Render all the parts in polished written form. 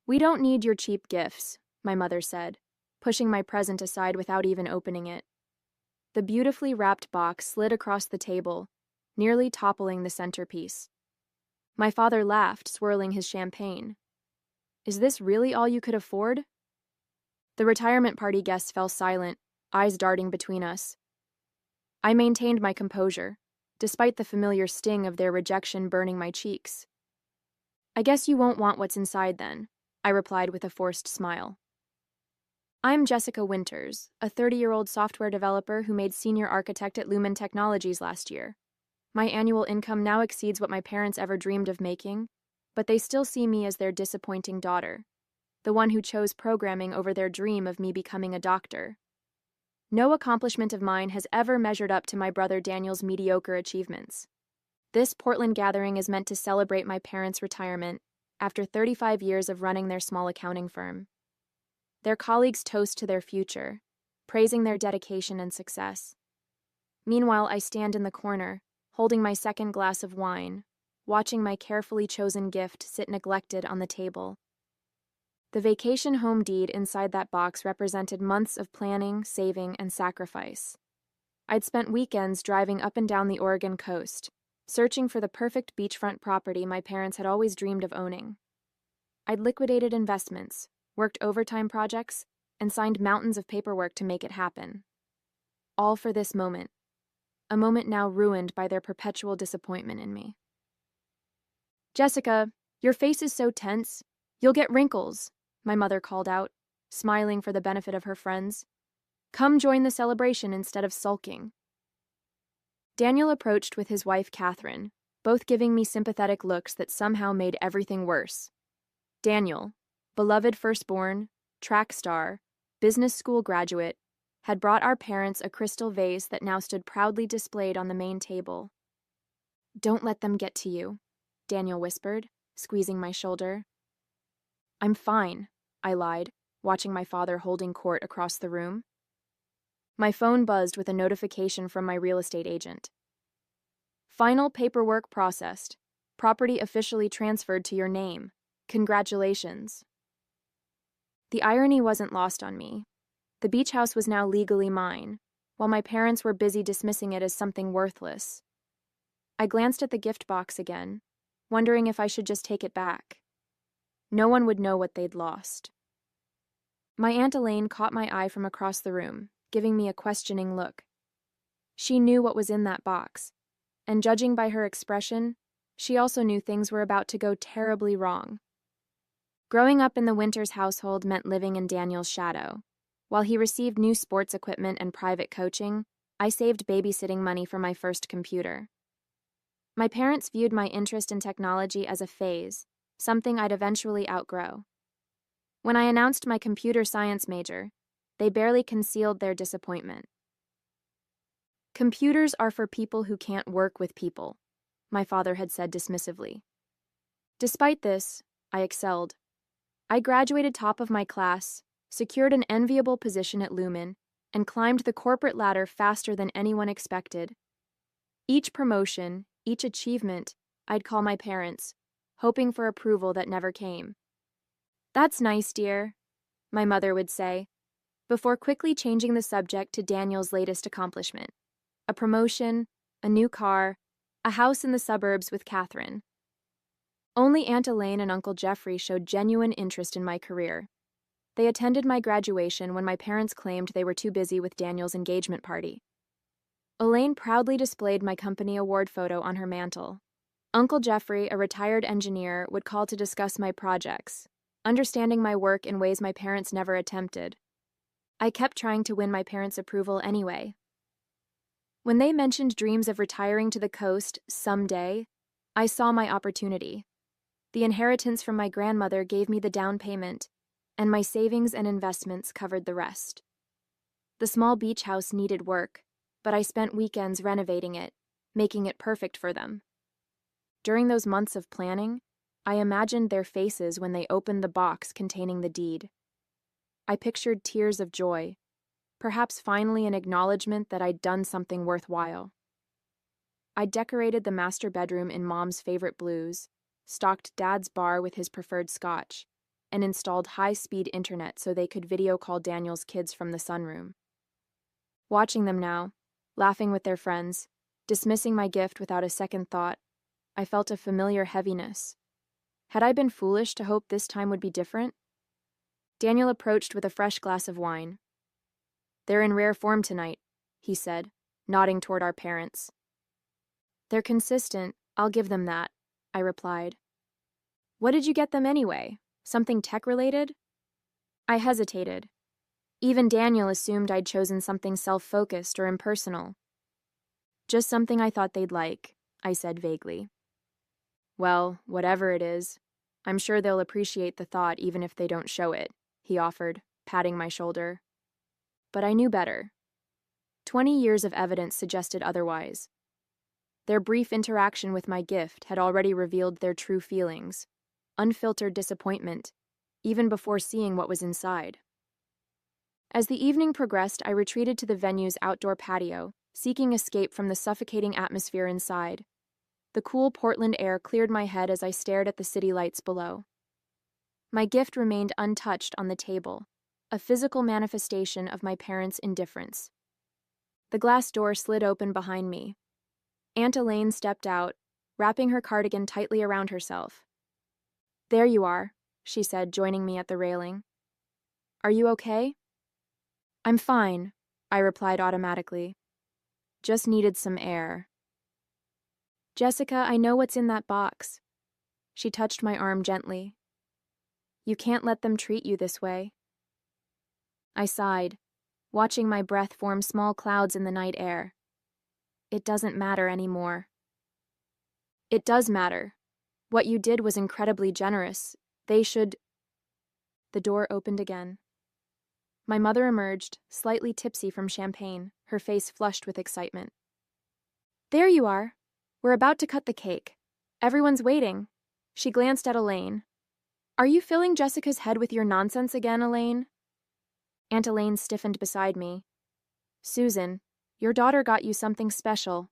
"We don't need your cheap gifts," my mother said, pushing my present aside without even opening it. The beautifully wrapped box slid across the table, nearly toppling the centerpiece. My father laughed, swirling his champagne. "Is this really all you could afford?" The retirement party guests fell silent, eyes darting between us. I maintained my composure, despite the familiar sting of their rejection burning my cheeks. "I guess you won't want what's inside then," I replied with a forced smile. "I'm Jessica Winters, a 30-year-old software developer who made senior architect at Lumen Technologies last year. My annual income now exceeds what my parents ever dreamed of making, but they still see me as their disappointing daughter, the one who chose programming over their dream of me becoming a doctor. No accomplishment of mine has ever measured up to my brother Daniel's mediocre achievements. This Portland gathering is meant to celebrate my parents' retirement after 35 years of running their small accounting firm. Their colleagues toast to their future, praising their dedication and success. Meanwhile, I stand in the corner, holding my second glass of wine, watching my carefully chosen gift sit neglected on the table. The vacation home deed inside that box represented months of planning, saving, and sacrifice. I'd spent weekends driving up and down the Oregon coast, searching for the perfect beachfront property my parents had always dreamed of owning. I'd liquidated investments, worked overtime projects, and signed mountains of paperwork to make it happen. All for this moment, a moment now ruined by their perpetual disappointment in me. "Jessica, your face is so tense. You'll get wrinkles," my mother called out, smiling for the benefit of her friends. "Come join the celebration instead of sulking." Daniel approached with his wife, Catherine, both giving me sympathetic looks that somehow made everything worse. Daniel, beloved firstborn, track star, business school graduate, had brought our parents a crystal vase that now stood proudly displayed on the main table. "Don't let them get to you," Daniel whispered, squeezing my shoulder. "I'm fine," I lied, watching my father holding court across the room. My phone buzzed with a notification from my real estate agent. "Final paperwork processed. Property officially transferred to your name. Congratulations." The irony wasn't lost on me. The beach house was now legally mine, while my parents were busy dismissing it as something worthless. I glanced at the gift box again, wondering if I should just take it back. No one would know what they'd lost. My Aunt Elaine caught my eye from across the room, giving me a questioning look. She knew what was in that box, and judging by her expression, she also knew things were about to go terribly wrong. Growing up in the Winters household meant living in Daniel's shadow. While he received new sports equipment and private coaching, I saved babysitting money for my first computer. My parents viewed my interest in technology as a phase, something I'd eventually outgrow. When I announced my computer science major, they barely concealed their disappointment. "Computers are for people who can't work with people," my father had said dismissively. Despite this, I excelled. I graduated top of my class, secured an enviable position at Lumen, and climbed the corporate ladder faster than anyone expected. Each promotion, each achievement, I'd call my parents, hoping for approval that never came. "That's nice, dear," my mother would say, before quickly changing the subject to Daniel's latest accomplishment: a promotion, a new car, a house in the suburbs with Catherine. Only Aunt Elaine and Uncle Jeffrey showed genuine interest in my career. They attended my graduation when my parents claimed they were too busy with Daniel's engagement party. Elaine proudly displayed my company award photo on her mantle. Uncle Jeffrey, a retired engineer, would call to discuss my projects, understanding my work in ways my parents never attempted. I kept trying to win my parents' approval anyway. When they mentioned dreams of retiring to the coast someday, I saw my opportunity. The inheritance from my grandmother gave me the down payment, and my savings and investments covered the rest. The small beach house needed work, but I spent weekends renovating it, making it perfect for them. During those months of planning, I imagined their faces when they opened the box containing the deed. I pictured tears of joy, perhaps finally an acknowledgement that I'd done something worthwhile. I decorated the master bedroom in Mom's favorite blues, stocked Dad's bar with his preferred scotch, and installed high-speed internet so they could video call Daniel's kids from the sunroom. Watching them now, laughing with their friends, dismissing my gift without a second thought, I felt a familiar heaviness. Had I been foolish to hope this time would be different? Daniel approached with a fresh glass of wine. "They're in rare form tonight," he said, nodding toward our parents. "They're consistent, I'll give them that," I replied. "What did you get them anyway? Something tech-related?" I hesitated. Even Daniel assumed I'd chosen something self-focused or impersonal. "Just something I thought they'd like," I said vaguely. "Well, whatever it is, I'm sure they'll appreciate the thought even if they don't show it," he offered, patting my shoulder. But I knew better. 20 years of evidence suggested otherwise. Their brief interaction with my gift had already revealed their true feelings, unfiltered disappointment, even before seeing what was inside. As the evening progressed, I retreated to the venue's outdoor patio, seeking escape from the suffocating atmosphere inside. The cool Portland air cleared my head as I stared at the city lights below. My gift remained untouched on the table, a physical manifestation of my parents' indifference. The glass door slid open behind me. Aunt Elaine stepped out, wrapping her cardigan tightly around herself. "There you are," she said, joining me at the railing. "Are you okay?" "I'm fine," I replied automatically. "Just needed some air." "Jessica, I know what's in that box." She touched my arm gently. "You can't let them treat you this way." I sighed, watching my breath form small clouds in the night air. It doesn't matter anymore. "It does matter. What you did was incredibly generous. They should—" The door opened again. My mother emerged, slightly tipsy from champagne, her face flushed with excitement. "There you are. We're about to cut the cake. Everyone's waiting." She glanced at Elaine. "Are you filling Jessica's head with your nonsense again, Elaine?" Aunt Elaine stiffened beside me. "Susan, your daughter got you something special.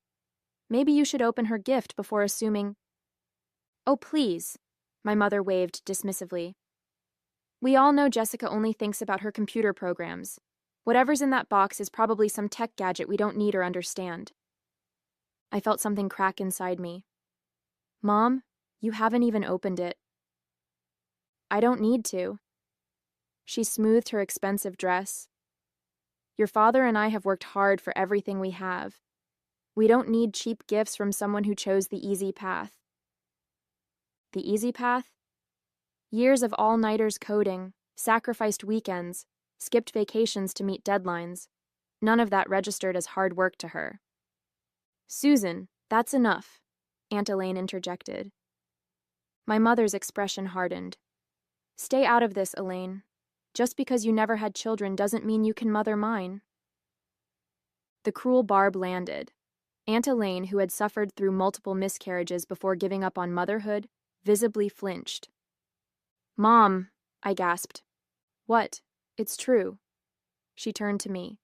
Maybe you should open her gift before assuming—" "Oh, please," my mother waved dismissively. "We all know Jessica only thinks about her computer programs. Whatever's in that box is probably some tech gadget we don't need or understand." I felt something crack inside me. "Mom, you haven't even opened it." "I don't need to." She smoothed her expensive dress. "Your father and I have worked hard for everything we have. We don't need cheap gifts from someone who chose the easy path." The easy path? Years of all-nighters coding, sacrificed weekends, skipped vacations to meet deadlines. None of that registered as hard work to her. "Susan, that's enough," Aunt Elaine interjected. My mother's expression hardened. "Stay out of this, Elaine. Just because you never had children doesn't mean you can mother mine." The cruel barb landed. Aunt Elaine, who had suffered through multiple miscarriages before giving up on motherhood, visibly flinched. "Mom," I gasped. "What? It's true." She turned to me.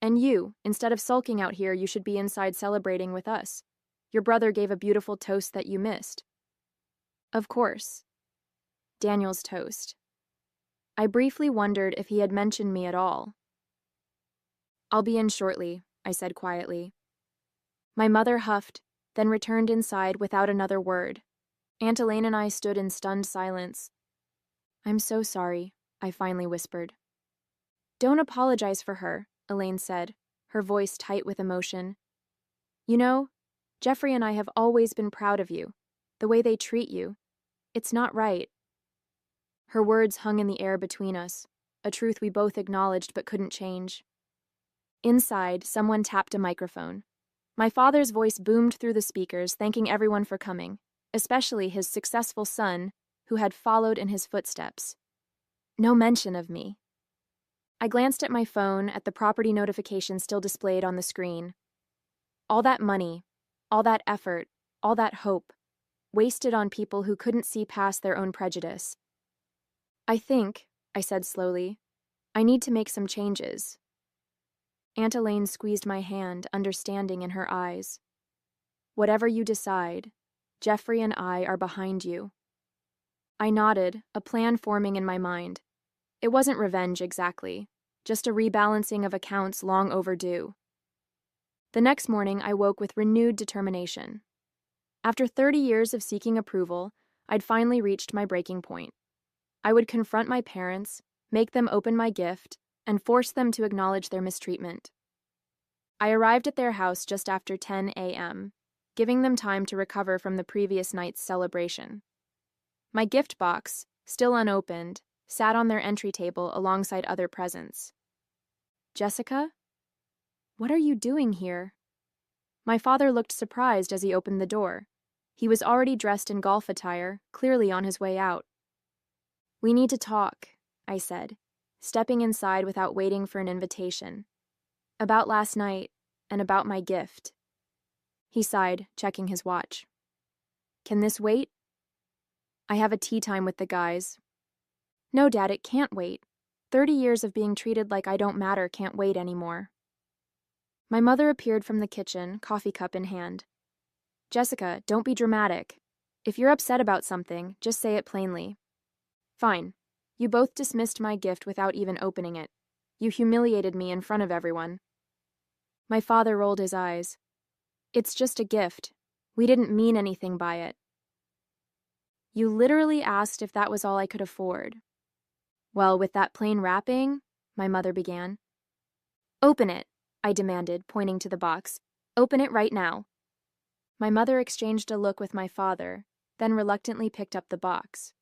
"And you, instead of sulking out here, you should be inside celebrating with us. Your brother gave a beautiful toast that you missed." "Of course. Daniel's toast." I briefly wondered if he had mentioned me at all. "I'll be in shortly," I said quietly. My mother huffed, then returned inside without another word. Aunt Elaine and I stood in stunned silence. "I'm so sorry," I finally whispered. "Don't apologize for her," Elaine said, her voice tight with emotion. "You know, Jeffrey and I have always been proud of you. The way they treat you. It's not right." Her words hung in the air between us, a truth we both acknowledged but couldn't change. Inside, someone tapped a microphone. My father's voice boomed through the speakers, thanking everyone for coming, especially his successful son, who had followed in his footsteps. No mention of me. I glanced at my phone, at the property notification still displayed on the screen. All that money, all that effort, all that hope, wasted on people who couldn't see past their own prejudice. "I think," I said slowly, "I need to make some changes." Aunt Elaine squeezed my hand, understanding in her eyes. "Whatever you decide, Jeffrey and I are behind you." I nodded, a plan forming in my mind. It wasn't revenge exactly, just a rebalancing of accounts long overdue. The next morning, I woke with renewed determination. After 30 years of seeking approval, I'd finally reached my breaking point. I would confront my parents, make them open my gift, and force them to acknowledge their mistreatment. I arrived at their house just after 10 a.m., giving them time to recover from the previous night's celebration. My gift box, still unopened, sat on their entry table alongside other presents. Jessica? What are you doing here? My father looked surprised as he opened the door. He was already dressed in golf attire, clearly on his way out. We need to talk, I said, stepping inside without waiting for an invitation. About last night, and about my gift. He sighed, checking his watch. Can this wait? I have a tea time with the guys. No, Dad, it can't wait. 30 years of being treated like I don't matter can't wait anymore. My mother appeared from the kitchen, coffee cup in hand. Jessica, don't be dramatic. If you're upset about something, just say it plainly. Fine. You both dismissed my gift without even opening it. You humiliated me in front of everyone. My father rolled his eyes. It's just a gift. We didn't mean anything by it. You literally asked if that was all I could afford. Well, with that plain wrapping, my mother began. Open it, I demanded, pointing to the box. Open it right now. My mother exchanged a look with my father, then reluctantly picked up the box.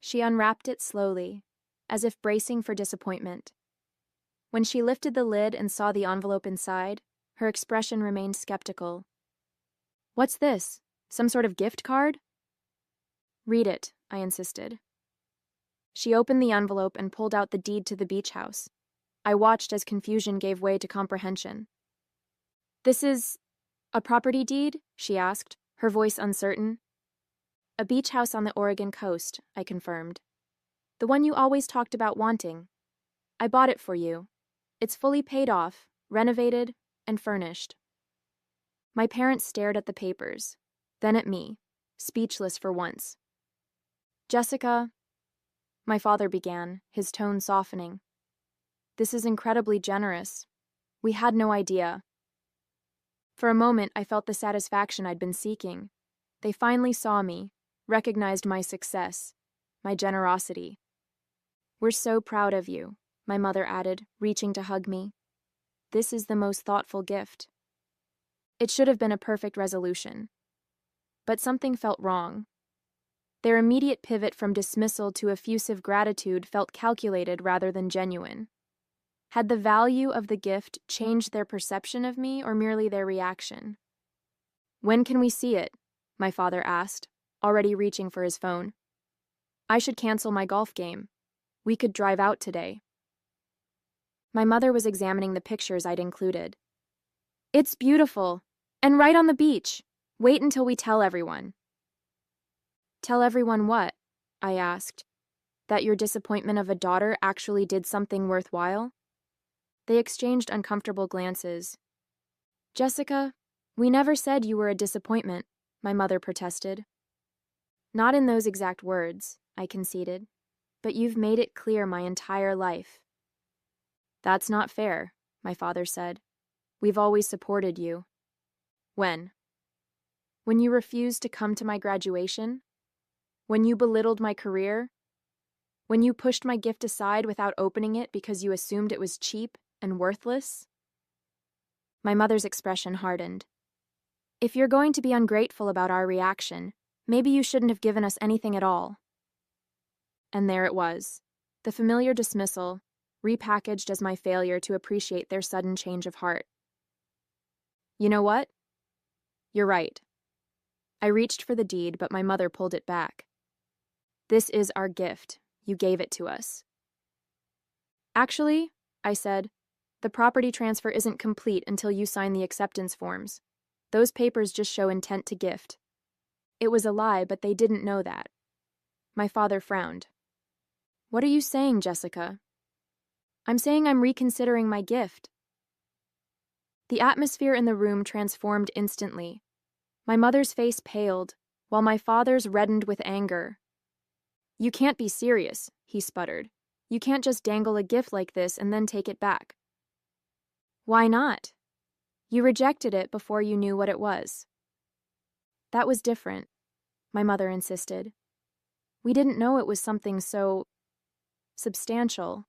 She unwrapped it slowly, as if bracing for disappointment. When she lifted the lid and saw the envelope inside, her expression remained skeptical. What's this? Some sort of gift card? Read it, I insisted. She opened the envelope and pulled out the deed to the beach house. I watched as confusion gave way to comprehension. This is a property deed? She asked, her voice uncertain. A beach house on the Oregon coast, I confirmed. The one you always talked about wanting. I bought it for you. It's fully paid off, renovated, and furnished. My parents stared at the papers, then at me, speechless for once. Jessica, my father began, his tone softening. This is incredibly generous. We had no idea. For a moment, I felt the satisfaction I'd been seeking. They finally saw me, recognized my success, my generosity. We're so proud of you, my mother added, reaching to hug me. This is the most thoughtful gift. It should have been a perfect resolution. But something felt wrong. Their immediate pivot from dismissal to effusive gratitude felt calculated rather than genuine. Had the value of the gift changed their perception of me or merely their reaction? When can we see it? My father asked, already reaching for his phone. I should cancel my golf game. We could drive out today. My mother was examining the pictures I'd included. It's beautiful, and right on the beach. Wait until we tell everyone. Tell everyone what? I asked. That your disappointment of a daughter actually did something worthwhile? They exchanged uncomfortable glances. Jessica, we never said you were a disappointment, my mother protested. Not in those exact words, I conceded, but you've made it clear my entire life. That's not fair, my father said. We've always supported you. When? When you refused to come to my graduation? When you belittled my career? When you pushed my gift aside without opening it because you assumed it was cheap and worthless? My mother's expression hardened. If you're going to be ungrateful about our reaction, maybe you shouldn't have given us anything at all. And there it was, the familiar dismissal, repackaged as my failure to appreciate their sudden change of heart. You know what? You're right. I reached for the deed, but my mother pulled it back. This is our gift. You gave it to us. Actually, I said, the property transfer isn't complete until you sign the acceptance forms. Those papers just show intent to gift. It was a lie, but they didn't know that. My father frowned. What are you saying, Jessica? I'm saying I'm reconsidering my gift. The atmosphere in the room transformed instantly. My mother's face paled, while my father's reddened with anger. You can't be serious, he sputtered. You can't just dangle a gift like this and then take it back. Why not? You rejected it before you knew what it was. That was different, my mother insisted. We didn't know it was something so substantial.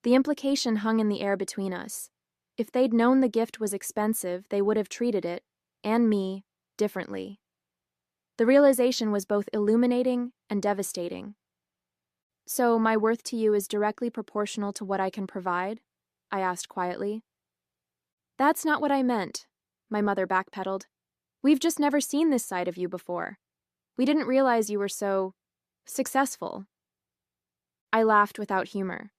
The implication hung in the air between us. If they'd known the gift was expensive, they would have treated it, and me, differently. The realization was both illuminating and devastating. So, my worth to you is directly proportional to what I can provide? I asked quietly. That's not what I meant, my mother backpedaled. We've just never seen this side of you before. We didn't realize you were so successful. I laughed without humor.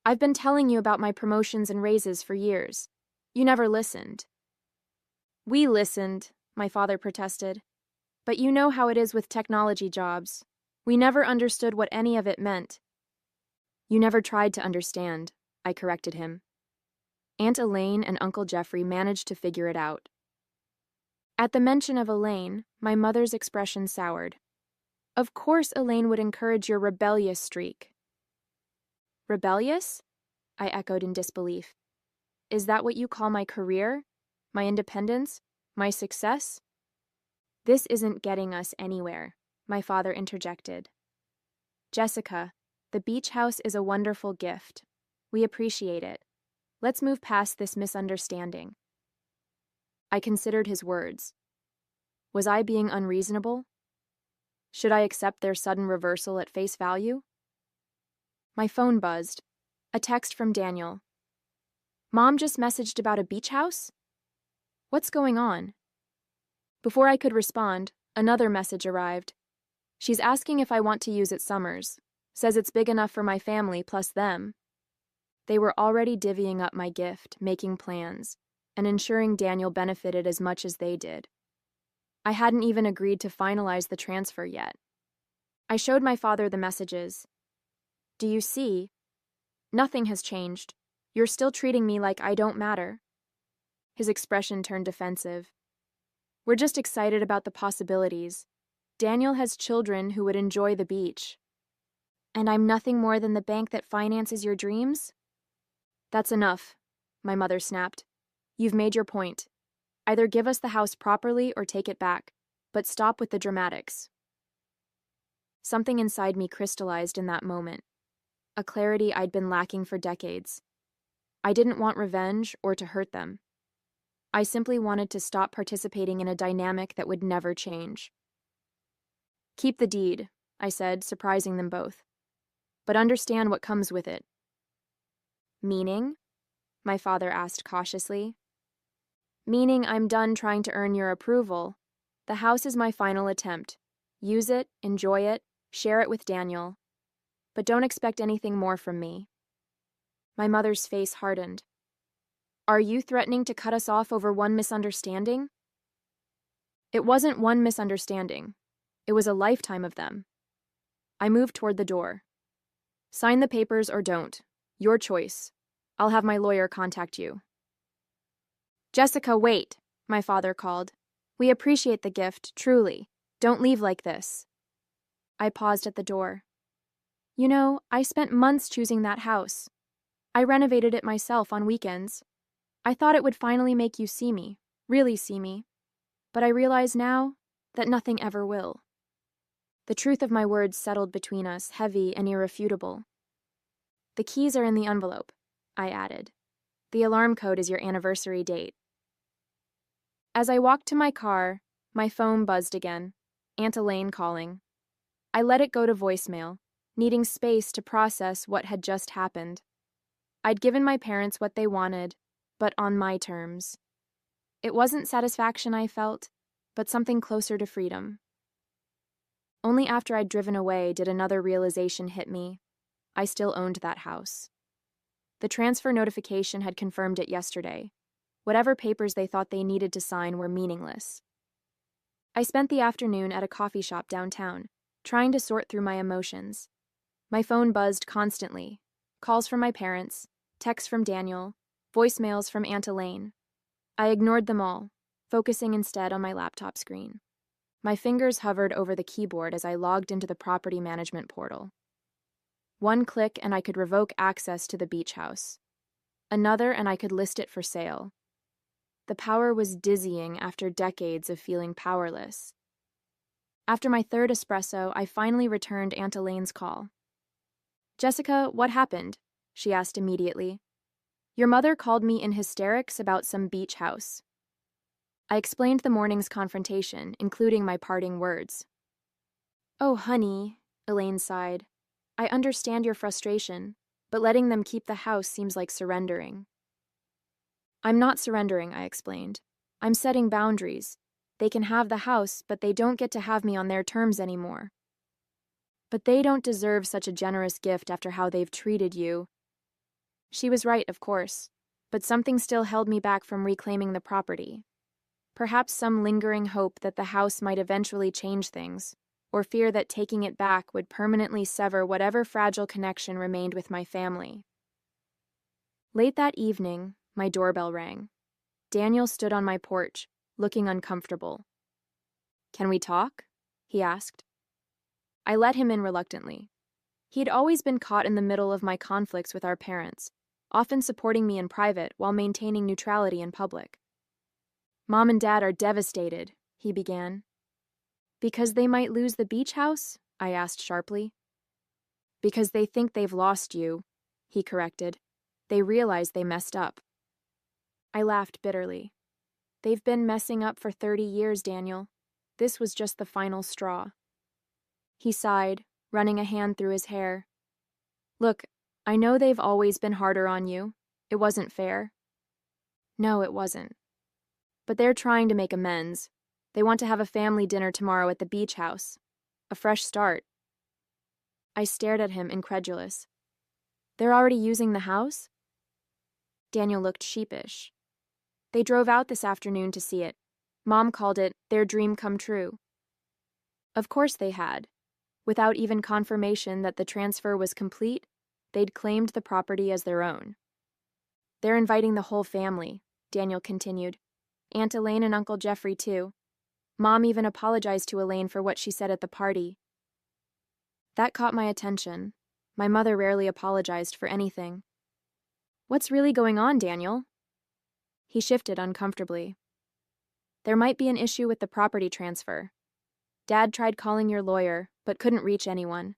I've been telling you about my promotions and raises for years. You never listened. We listened, my father protested. But you know how it is with technology jobs. We never understood what any of it meant. You never tried to understand, I corrected him. Aunt Elaine and Uncle Jeffrey managed to figure it out. At the mention of Elaine, my mother's expression soured. Of course Elaine would encourage your rebellious streak. Rebellious? I echoed in disbelief. Is that what you call my career? My independence? My success? This isn't getting us anywhere, my father interjected. Jessica, the beach house is a wonderful gift. We appreciate it. Let's move past this misunderstanding. I considered his words. Was I being unreasonable? Should I accept their sudden reversal at face value? My phone buzzed. A text from Daniel. Mom just messaged about a beach house? What's going on? Before I could respond, another message arrived. She's asking if I want to use it summers. Says it's big enough for my family plus them. They were already divvying up my gift, making plans, and ensuring Daniel benefited as much as they did. I hadn't even agreed to finalize the transfer yet. I showed my father the messages. Do you see? Nothing has changed. You're still treating me like I don't matter. His expression turned defensive. We're just excited about the possibilities. Daniel has children who would enjoy the beach. And I'm nothing more than the bank that finances your dreams? That's enough, my mother snapped. You've made your point. Either give us the house properly or take it back, but stop with the dramatics. Something inside me crystallized in that moment, a clarity I'd been lacking for decades. I didn't want revenge or to hurt them. I simply wanted to stop participating in a dynamic that would never change. Keep the deed, I said, surprising them both. But understand what comes with it. Meaning? My father asked cautiously. Meaning I'm done trying to earn your approval. The house is my final attempt. Use it, enjoy it, share it with Daniel. But don't expect anything more from me. My mother's face hardened. Are you threatening to cut us off over one misunderstanding? It wasn't one misunderstanding. It was a lifetime of them. I moved toward the door. Sign the papers or don't. Your choice. I'll have my lawyer contact you. Jessica, wait, my father called. We appreciate the gift, truly. Don't leave like this. I paused at the door. You know, I spent months choosing that house. I renovated it myself on weekends. I thought it would finally make you see me, really see me. But I realize now that nothing ever will. The truth of my words settled between us, heavy and irrefutable. The keys are in the envelope, I added. The alarm code is your anniversary date. As I walked to my car, my phone buzzed again, Aunt Elaine calling. I let it go to voicemail, needing space to process what had just happened. I'd given my parents what they wanted, but on my terms. It wasn't satisfaction I felt, but something closer to freedom. Only after I'd driven away did another realization hit me. I still owned that house. The transfer notification had confirmed it yesterday. Whatever papers they thought they needed to sign were meaningless. I spent the afternoon at a coffee shop downtown, trying to sort through my emotions. My phone buzzed constantly. Calls from my parents, texts from Daniel, voicemails from Aunt Elaine. I ignored them all, focusing instead on my laptop screen. My fingers hovered over the keyboard as I logged into the property management portal. One click and I could revoke access to the beach house. Another and I could list it for sale. The power was dizzying after decades of feeling powerless. After my third espresso, I finally returned Aunt Elaine's call. "Jessica, what happened?" she asked immediately. "Your mother called me in hysterics about some beach house." I explained the morning's confrontation, including my parting words. "Oh, honey," Elaine sighed. "I understand your frustration, but letting them keep the house seems like surrendering." "I'm not surrendering," I explained. "I'm setting boundaries. They can have the house, but they don't get to have me on their terms anymore." "But they don't deserve such a generous gift after how they've treated you." She was right, of course, but something still held me back from reclaiming the property. Perhaps some lingering hope that the house might eventually change things, or fear that taking it back would permanently sever whatever fragile connection remained with my family. Late that evening, my doorbell rang. Daniel stood on my porch, looking uncomfortable. "Can we talk?" he asked. I let him in reluctantly. He'd always been caught in the middle of my conflicts with our parents, often supporting me in private while maintaining neutrality in public. "Mom and Dad are devastated," he began. "Because they might lose the beach house?" I asked sharply. "Because they think they've lost you," he corrected. "They realize they messed up." I laughed bitterly. "They've been messing up for 30 years, Daniel. This was just the final straw." He sighed, running a hand through his hair. "Look, I know they've always been harder on you. It wasn't fair." "No, it wasn't. But they're trying to make amends. They want to have a family dinner tomorrow at the beach house. A fresh start." I stared at him, incredulous. "They're already using the house?" Daniel looked sheepish. "They drove out this afternoon to see it. Mom called it their dream come true." Of course they had. Without even confirmation that the transfer was complete, they'd claimed the property as their own. "They're inviting the whole family," Daniel continued. "Aunt Elaine and Uncle Jeffrey, too. Mom even apologized to Elaine for what she said at the party." That caught my attention. My mother rarely apologized for anything. "What's really going on, Daniel?" He shifted uncomfortably. "There might be an issue with the property transfer. Dad tried calling your lawyer, but couldn't reach anyone."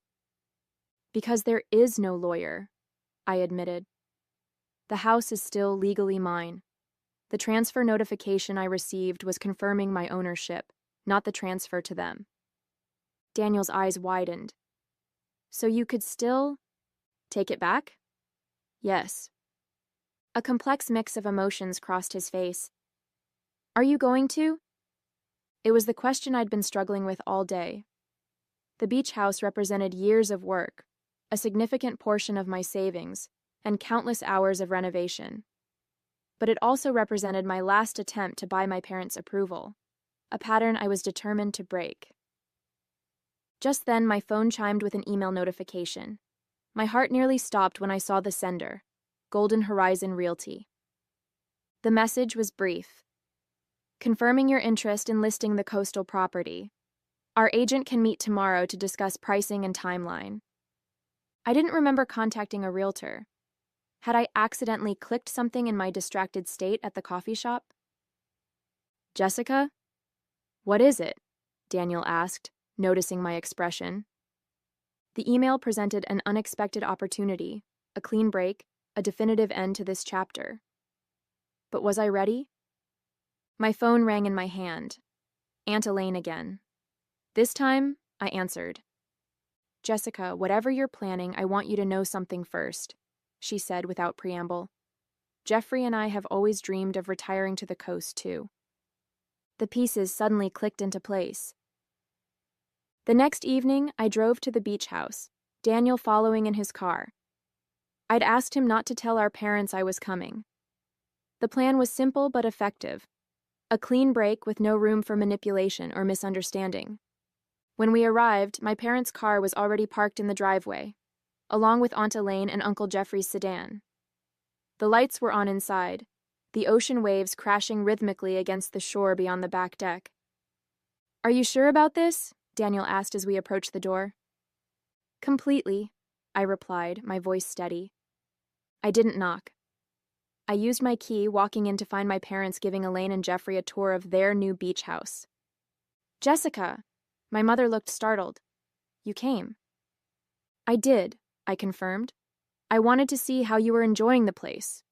"Because there is no lawyer," I admitted. "The house is still legally mine. The transfer notification I received was confirming my ownership, not the transfer to them." Daniel's eyes widened. "So you could still take it back?" "Yes." A complex mix of emotions crossed his face. "Are you going to?" It was the question I'd been struggling with all day. The beach house represented years of work, a significant portion of my savings, and countless hours of renovation. But it also represented my last attempt to buy my parents' approval, a pattern I was determined to break. Just then, my phone chimed with an email notification. My heart nearly stopped when I saw the sender, Golden Horizon Realty. The message was brief. "Confirming your interest in listing the coastal property. Our agent can meet tomorrow to discuss pricing and timeline." I didn't remember contacting a realtor. Had I accidentally clicked something in my distracted state at the coffee shop? "Jessica?" "What is it?" Daniel asked, noticing my expression. The email presented an unexpected opportunity, a clean break, a definitive end to this chapter. But was I ready? My phone rang in my hand. Aunt Elaine again. This time, I answered. "Jessica, whatever you're planning, I want you to know something first," she said without preamble. "Jeffrey and I have always dreamed of retiring to the coast, too." The pieces suddenly clicked into place. The next evening, I drove to the beach house, Daniel following in his car. I'd asked him not to tell our parents I was coming. The plan was simple but effective. A clean break with no room for manipulation or misunderstanding. When we arrived, my parents' car was already parked in the driveway, along with Aunt Elaine and Uncle Jeffrey's sedan. The lights were on inside, the ocean waves crashing rhythmically against the shore beyond the back deck. Are you sure about this? Daniel asked as we approached the door. Completely, I replied, my voice steady. I didn't knock. I used my key, walking in to find my parents giving Elaine and Jeffrey a tour of their new beach house. Jessica! My mother looked startled. You came. I did, I confirmed. I wanted to see how you were enjoying the place.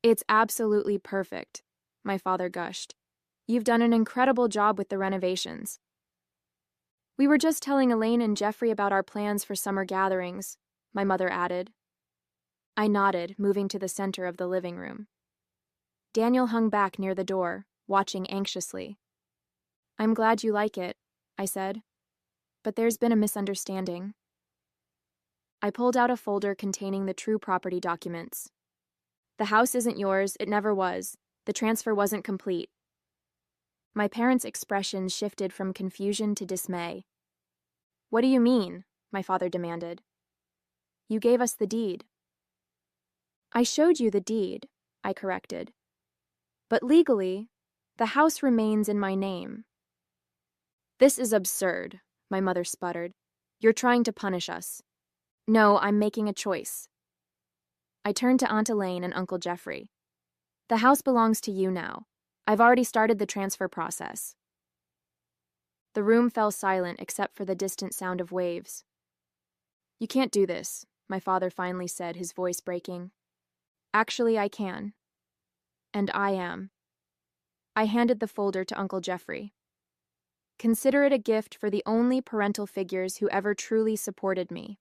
It's absolutely perfect, my father gushed. You've done an incredible job with the renovations. We were just telling Elaine and Jeffrey about our plans for summer gatherings, my mother added. I nodded, moving to the center of the living room. Daniel hung back near the door, watching anxiously. I'm glad you like it, I said. But there's been a misunderstanding. I pulled out a folder containing the true property documents. The house isn't yours, it never was. The transfer wasn't complete. My parents' expressions shifted from confusion to dismay. What do you mean? My father demanded. You gave us the deed. I showed you the deed, I corrected. But legally, the house remains in my name. This is absurd, my mother sputtered. You're trying to punish us. No, I'm making a choice. I turned to Aunt Elaine and Uncle Jeffrey. The house belongs to you now. I've already started the transfer process. The room fell silent except for the distant sound of waves. You can't do this, my father finally said, his voice breaking. Actually, I can. And I am. I handed the folder to Uncle Jeffrey. Consider it a gift for the only parental figures who ever truly supported me.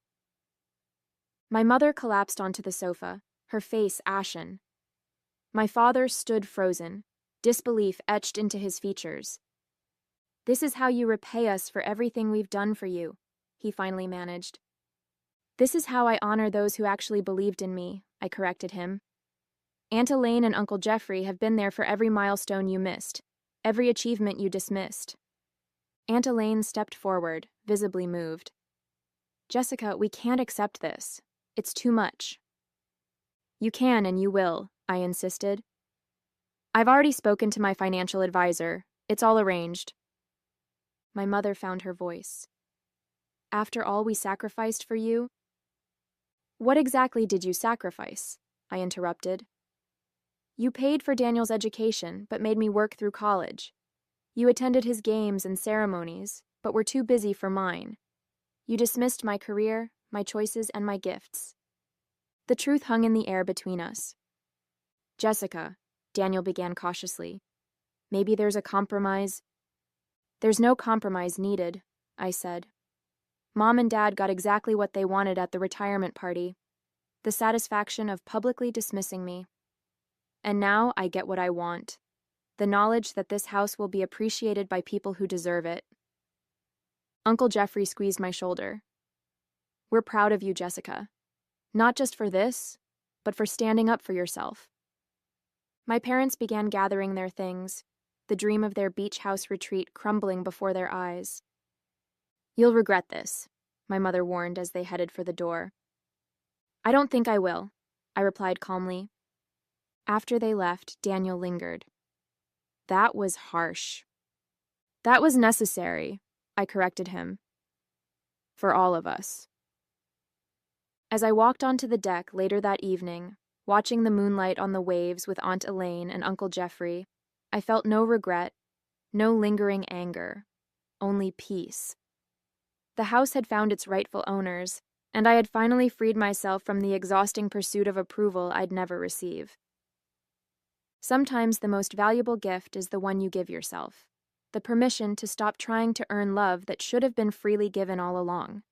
My mother collapsed onto the sofa, her face ashen. My father stood frozen, disbelief etched into his features. This is how you repay us for everything we've done for you, he finally managed. This is how I honor those who actually believed in me, I corrected him. Aunt Elaine and Uncle Jeffrey have been there for every milestone you missed, every achievement you dismissed. Aunt Elaine stepped forward, visibly moved. Jessica, we can't accept this. It's too much. You can and you will, I insisted. I've already spoken to my financial advisor. It's all arranged. My mother found her voice. After all we sacrificed for you? What exactly did you sacrifice? I interrupted. You paid for Daniel's education, but made me work through college. You attended his games and ceremonies, but were too busy for mine. You dismissed my career, my choices, and my gifts. The truth hung in the air between us. Jessica, Daniel began cautiously. Maybe there's a compromise. There's no compromise needed, I said. Mom and Dad got exactly what they wanted at the retirement party. The satisfaction of publicly dismissing me. And now I get what I want. The knowledge that this house will be appreciated by people who deserve it. Uncle Jeffrey squeezed my shoulder. We're proud of you, Jessica. Not just for this, but for standing up for yourself. My parents began gathering their things, the dream of their beach house retreat crumbling before their eyes. You'll regret this, my mother warned as they headed for the door. I don't think I will, I replied calmly. After they left, Daniel lingered. That was harsh. That was necessary, I corrected him. For all of us. As I walked onto the deck later that evening, watching the moonlight on the waves with Aunt Elaine and Uncle Jeffrey, I felt no regret, no lingering anger, only peace. The house had found its rightful owners, and I had finally freed myself from the exhausting pursuit of approval I'd never receive. Sometimes the most valuable gift is the one you give yourself, the permission to stop trying to earn love that should have been freely given all along.